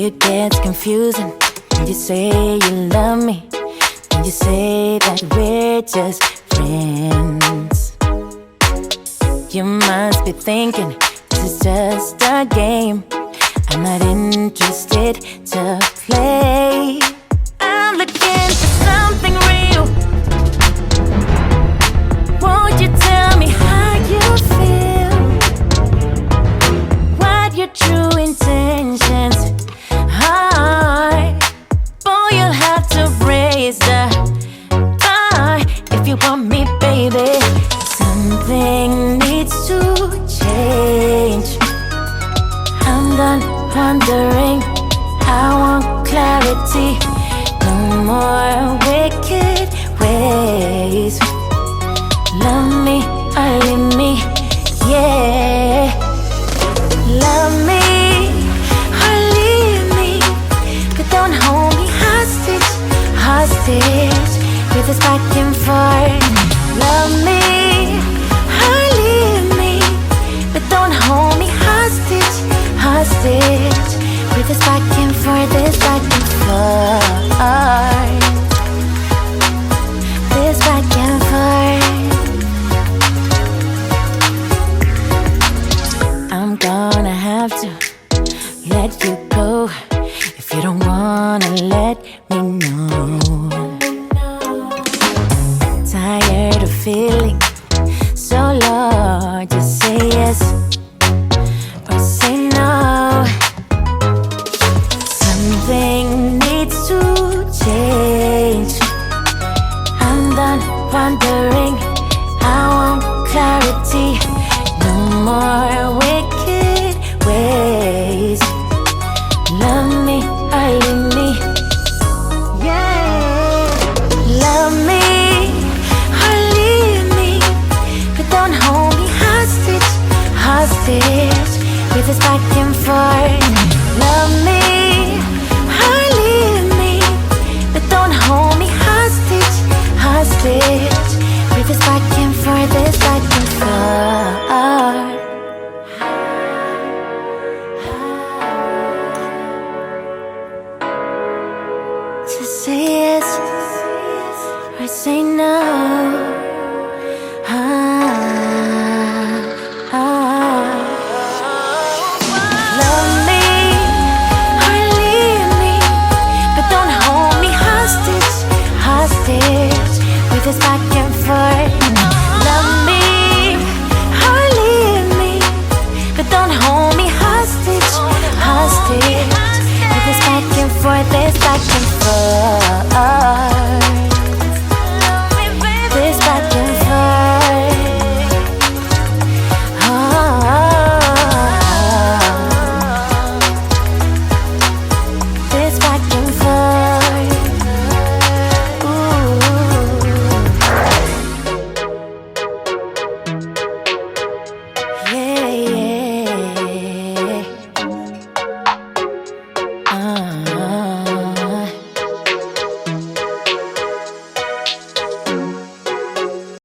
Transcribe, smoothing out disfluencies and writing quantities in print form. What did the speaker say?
it gets confusing when you say you love me, when you say that we're just friends. You must be thinking this is just a game. I'm not interested to play. I'm looking for something real. Won't you tell me how you feel? What your true intentions are? Boy, you'll have to raise the bar if you want me, baby. Something needs to change. I'm done wondering, I want clarity. No more wicked ways. Love me or leave me, yeah. Love me or leave me, but don't hold me hostage, hostage with this back and forth. Love me or leave me, but don't hold me hostage, hostage with this back and forth, this back and forth, this back and forth. I'm gonna have to let you go if you don't wanna let me know. Tired of feeling so low, just say yes or say no. Something needs to change. I'm done wondering, I want clarity. No more wicked ways. Love me or leave me, yeah. Love me or leave me, but don't hold me hostage, hostage with this back and forth. Love me or leave me, but don't hold me hostage, hostage with this back and forth, this